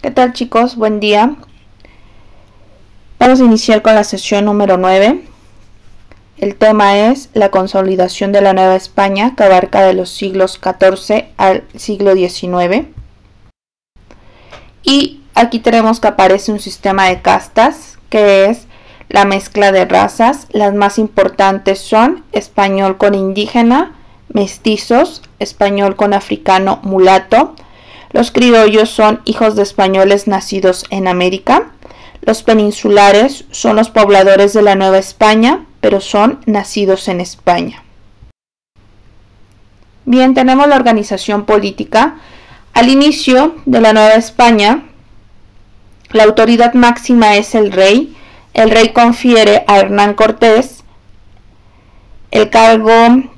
¿Qué tal, chicos? Buen día. Vamos a iniciar con la sesión número 9. El tema es la consolidación de la Nueva España, que abarca de los siglos XIV al siglo XIX. Y aquí tenemos que aparece un sistema de castas, que es la mezcla de razas. Las más importantes son español con indígena, mestizos, español con africano, mulato. Los criollos son hijos de españoles nacidos en América. Los peninsulares son los pobladores de la Nueva España, pero son nacidos en España. Bien, tenemos la organización política. Al inicio de la Nueva España, la autoridad máxima es el rey. El rey confiere a Hernán Cortés el cargo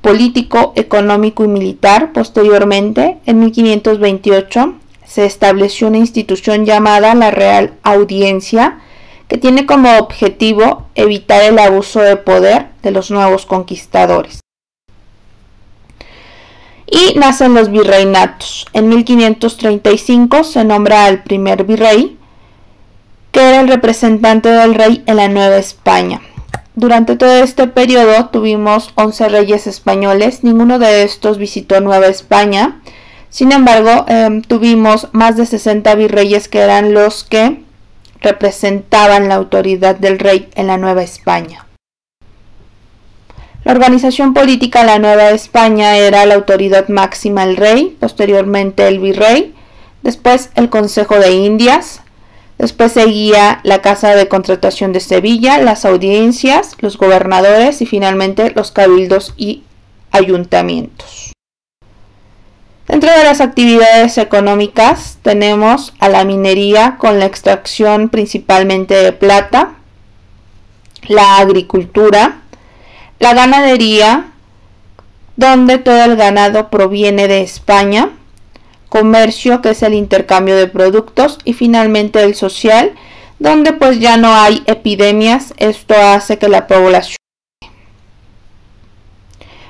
político, económico y militar. Posteriormente, en 1528, se estableció una institución llamada la Real Audiencia, que tiene como objetivo evitar el abuso de poder de los nuevos conquistadores. Y nacen los virreinatos. En 1535 se nombra al primer virrey, que era el representante del rey en la Nueva España. Durante todo este periodo tuvimos 11 reyes españoles, ninguno de estos visitó Nueva España. Sin embargo, tuvimos más de 60 virreyes que eran los que representaban la autoridad del rey en la Nueva España. La organización política de la Nueva España era la autoridad máxima el rey, posteriormente el virrey, después el Consejo de Indias. Después seguía la Casa de Contratación de Sevilla, las audiencias, los gobernadores y finalmente los cabildos y ayuntamientos. Dentro de las actividades económicas tenemos a la minería con la extracción principalmente de plata, la agricultura, la ganadería, donde todo el ganado proviene de España, comercio, que es el intercambio de productos, y finalmente el social, donde pues ya no hay epidemias. Esto hace que la población...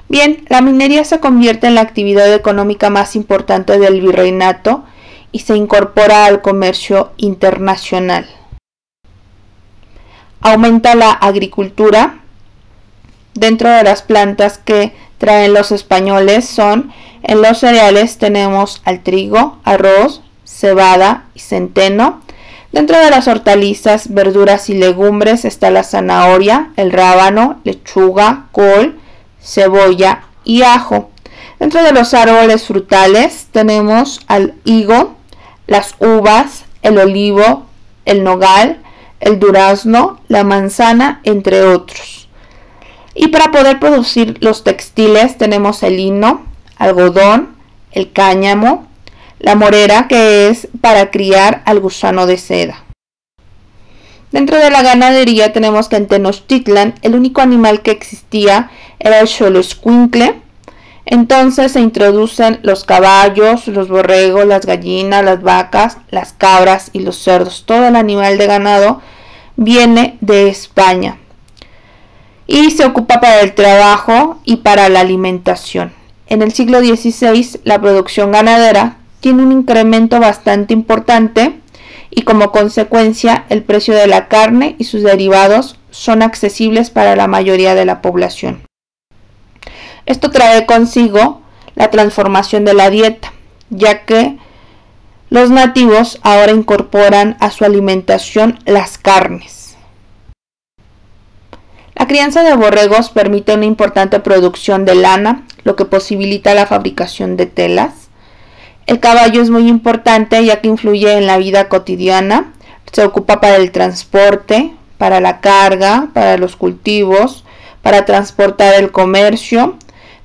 Bien, la minería se convierte en la actividad económica más importante del virreinato y se incorpora al comercio internacional. Aumenta la agricultura. Dentro de las plantas que traen los españoles son: en los cereales tenemos al trigo, arroz, cebada y centeno. Dentro de las hortalizas, verduras y legumbres está la zanahoria, el rábano, lechuga, col, cebolla y ajo. Dentro de los árboles frutales tenemos al higo, las uvas, el olivo, el nogal, el durazno, la manzana, entre otros. Y para poder producir los textiles tenemos el lino, algodón, el cáñamo, la morera, que es para criar al gusano de seda. Dentro de la ganadería tenemos que en Tenochtitlan el único animal que existía era el xoloescuincle. Entonces se introducen los caballos, los borregos, las gallinas, las vacas, las cabras y los cerdos. Todo el animal de ganado viene de España y se ocupa para el trabajo y para la alimentación. En el siglo XVI la producción ganadera tiene un incremento bastante importante y como consecuencia el precio de la carne y sus derivados son accesibles para la mayoría de la población. Esto trae consigo la transformación de la dieta, ya que los nativos ahora incorporan a su alimentación las carnes. La crianza de borregos permite una importante producción de lana, lo que posibilita la fabricación de telas. El caballo es muy importante ya que influye en la vida cotidiana. Se ocupa para el transporte, para la carga, para los cultivos, para transportar el comercio.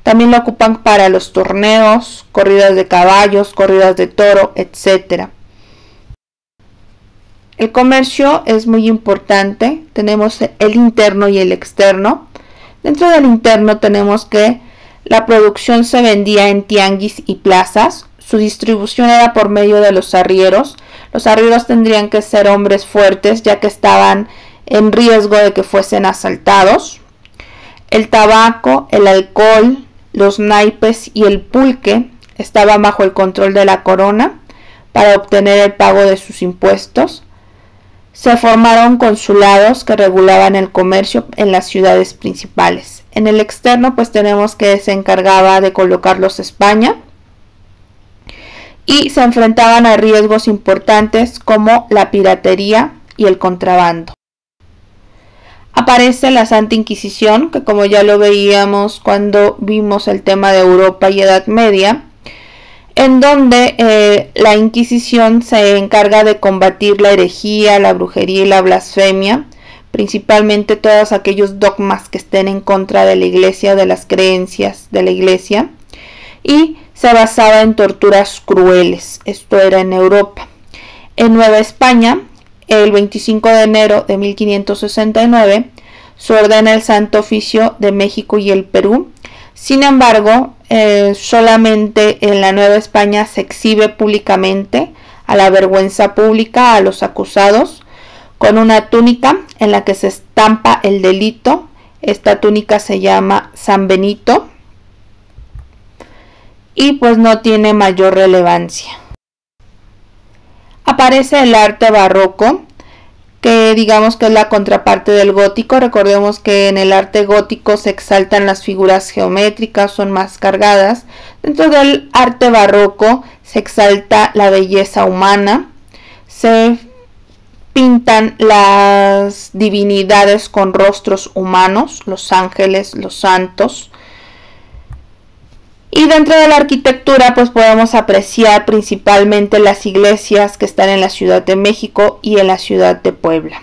También lo ocupan para los torneos, corridas de caballos, corridas de toro, etc. El comercio es muy importante. Tenemos el interno y el externo. Dentro del interno tenemos que la producción se vendía en tianguis y plazas. Su distribución era por medio de los arrieros. Los arrieros tendrían que ser hombres fuertes, ya que estaban en riesgo de que fuesen asaltados. El tabaco, el alcohol, los naipes y el pulque estaban bajo el control de la corona. para obtener el pago de sus impuestos. Se formaron consulados que regulaban el comercio en las ciudades principales. En el externo pues tenemos que se encargaba de colocarlos España y se enfrentaban a riesgos importantes como la piratería y el contrabando. Aparece la Santa Inquisición, que como ya lo veíamos cuando vimos el tema de Europa y Edad Media, en donde la Inquisición se encarga de combatir la herejía, la brujería y la blasfemia, principalmente todos aquellos dogmas que estén en contra de la Iglesia o de las creencias de la Iglesia, y se basaba en torturas crueles. Esto era en Europa. En Nueva España, el 25 de enero de 1569, se ordena el Santo Oficio de México y el Perú. Sin embargo, solamente en la Nueva España se exhibe públicamente a la vergüenza pública a los acusados con una túnica en la que se estampa el delito. Esta túnica se llama San Benito y pues no tiene mayor relevancia. Aparece el arte barroco, que digamos que es la contraparte del gótico. Recordemos que en el arte gótico se exaltan las figuras geométricas, son más cargadas. Dentro del arte barroco se exalta la belleza humana, se pintan las divinidades con rostros humanos, los ángeles, los santos. Y dentro de la arquitectura pues podemos apreciar principalmente las iglesias que están en la Ciudad de México y en la Ciudad de Puebla.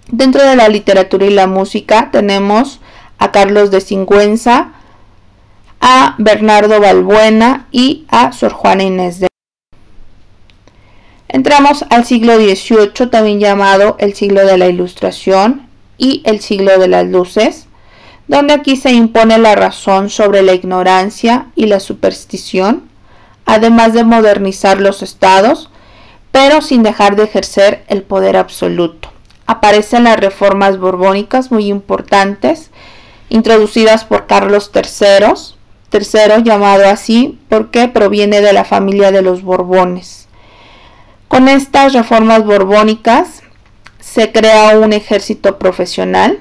Dentro de la literatura y la música tenemos a Carlos de Sigüenza, a Bernardo Balbuena y a Sor Juana Inés de... Entramos al siglo XVIII, también llamado el siglo de la Ilustración y el siglo de las luces, donde aquí se impone la razón sobre la ignorancia y la superstición, además de modernizar los estados, pero sin dejar de ejercer el poder absoluto. Aparecen las reformas borbónicas muy importantes, introducidas por Carlos III, llamado así porque proviene de la familia de los Borbones. Con estas reformas borbónicas se crea un ejército profesional,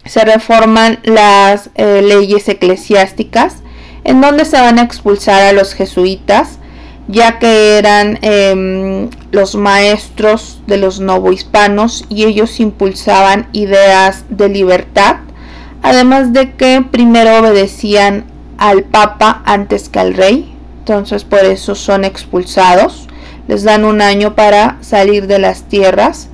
se reforman las leyes eclesiásticas, en donde se van a expulsar a los jesuitas, ya que eran los maestros de los novohispanos y ellos impulsaban ideas de libertad, además de que primero obedecían al Papa antes que al rey. Entonces por eso son expulsados, les dan un año para salir de las tierras.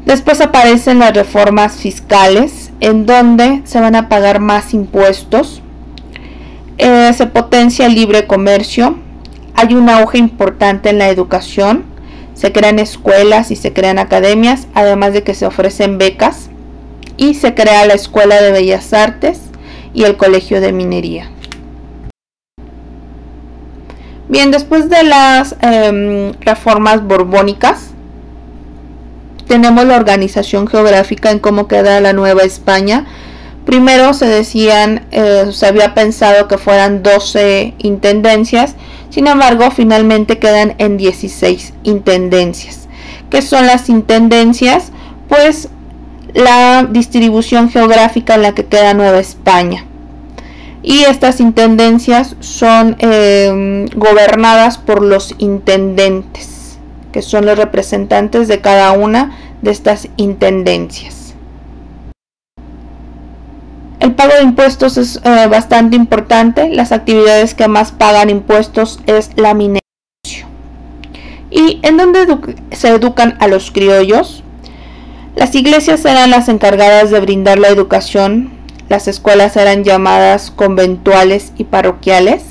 Después aparecen las reformas fiscales, en donde se van a pagar más impuestos, se potencia el libre comercio, hay un auge importante en la educación, se crean escuelas y se crean academias, además de que se ofrecen becas, y se crea la Escuela de Bellas Artes y el Colegio de Minería. Bien, después de las reformas borbónicas, tenemos la organización geográfica en cómo queda la Nueva España. Primero se decían, se había pensado que fueran 12 intendencias, sin embargo finalmente quedan en 16 intendencias. ¿Qué son las intendencias? Pues la distribución geográfica en la que queda Nueva España. Y estas intendencias son gobernadas por los intendentes, que son los representantes de cada una de estas intendencias. El pago de impuestos es bastante importante. Las actividades que más pagan impuestos es la minería. ¿Y en dónde se educan a los criollos? Las iglesias eran las encargadas de brindar la educación. Las escuelas eran llamadas conventuales y parroquiales.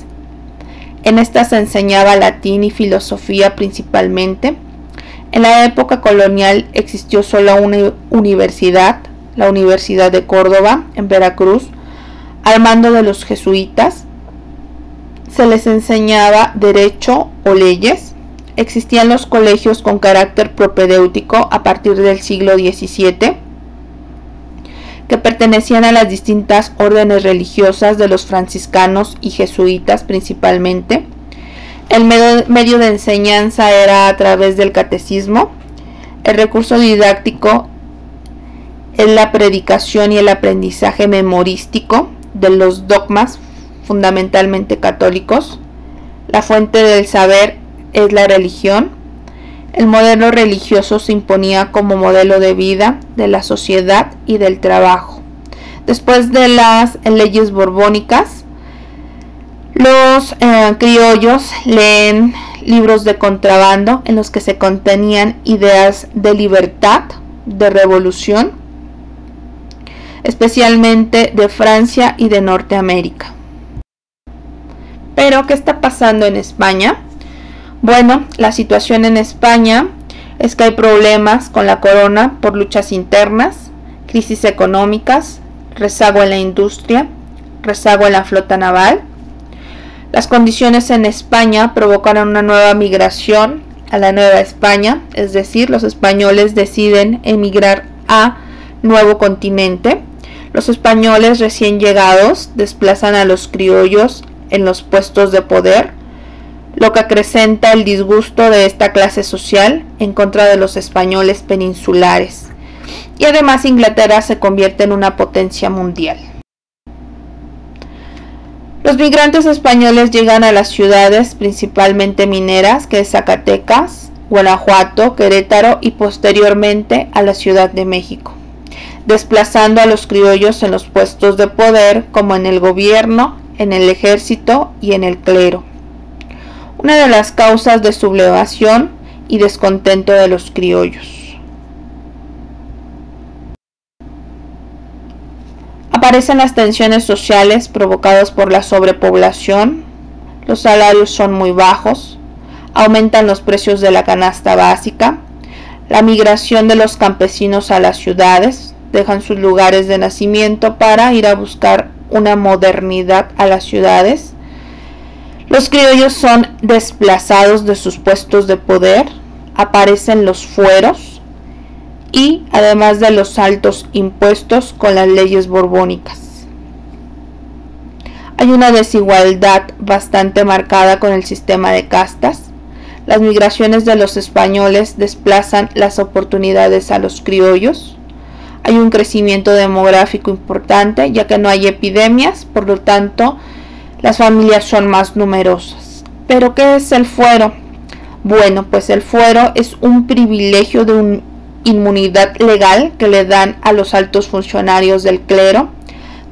En estas se enseñaba latín y filosofía principalmente. En la época colonial existió solo una universidad, la Universidad de Córdoba, en Veracruz, al mando de los jesuitas. Se les enseñaba derecho o leyes. Existían los colegios con carácter propedéutico a partir del siglo XVII, que pertenecían a las distintas órdenes religiosas de los franciscanos y jesuitas principalmente. El medio de enseñanza era a través del catecismo. El recurso didáctico es la predicación y el aprendizaje memorístico de los dogmas fundamentalmente católicos. La fuente del saber es la religión. El modelo religioso se imponía como modelo de vida de la sociedad y del trabajo. Después de las leyes borbónicas, los criollos leen libros de contrabando en los que se contenían ideas de libertad, de revolución, especialmente de Francia y de Norteamérica. Pero, ¿qué está pasando en España? Bueno, la situación en España es que hay problemas con la corona por luchas internas, crisis económicas, rezago en la industria, rezago en la flota naval. Las condiciones en España provocaron una nueva migración a la Nueva España, es decir, los españoles deciden emigrar a nuevo continente. Los españoles recién llegados desplazan a los criollos en los puestos de poder, lo que acrecenta el disgusto de esta clase social en contra de los españoles peninsulares. Y además Inglaterra se convierte en una potencia mundial. Los migrantes españoles llegan a las ciudades principalmente mineras, que es Zacatecas, Guanajuato, Querétaro y posteriormente a la Ciudad de México, desplazando a los criollos en los puestos de poder como en el gobierno, en el ejército y en el clero. Una de las causas de sublevación y descontento de los criollos. Aparecen las tensiones sociales provocadas por la sobrepoblación, los salarios son muy bajos, aumentan los precios de la canasta básica, la migración de los campesinos a las ciudades, dejan sus lugares de nacimiento para ir a buscar una modernidad a las ciudades. Los criollos son desplazados de sus puestos de poder, aparecen los fueros y además de los altos impuestos con las leyes borbónicas. Hay una desigualdad bastante marcada con el sistema de castas. Las migraciones de los españoles desplazan las oportunidades a los criollos. Hay un crecimiento demográfico importante, ya que no hay epidemias, por lo tanto, las familias son más numerosas. ¿Pero qué es el fuero? Bueno, pues el fuero es un privilegio de una inmunidad legal que le dan a los altos funcionarios del clero,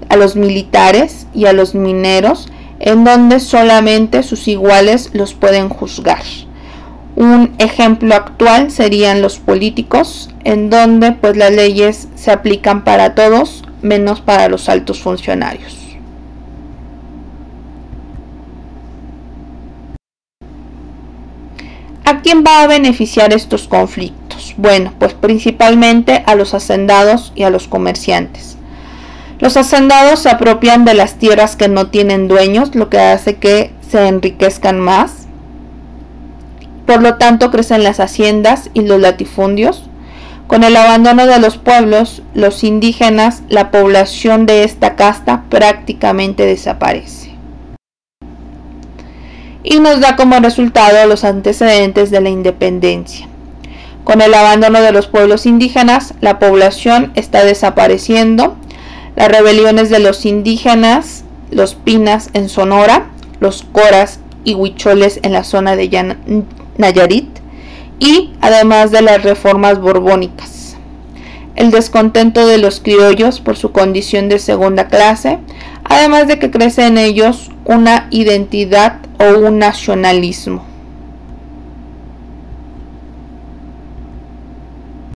a los militares y a los mineros, en donde solamente sus iguales los pueden juzgar. Un ejemplo actual serían los políticos, en donde pues las leyes se aplican para todos, menos para los altos funcionarios. ¿A quién va a beneficiar estos conflictos? Bueno, pues principalmente a los hacendados y a los comerciantes. Los hacendados se apropian de las tierras que no tienen dueños, lo que hace que se enriquezcan más. Por lo tanto, crecen las haciendas y los latifundios. Con el abandono de los pueblos, los indígenas, la población de esta casta prácticamente desaparece. Y nos da como resultado los antecedentes de la independencia. Con el abandono de los pueblos indígenas, la población está desapareciendo. Las rebeliones de los indígenas, los pinas en Sonora, los coras y huicholes en la zona de Nayarit, y además de las reformas borbónicas. El descontento de los criollos por su condición de segunda clase, además de que crece en ellos una identidad o un nacionalismo.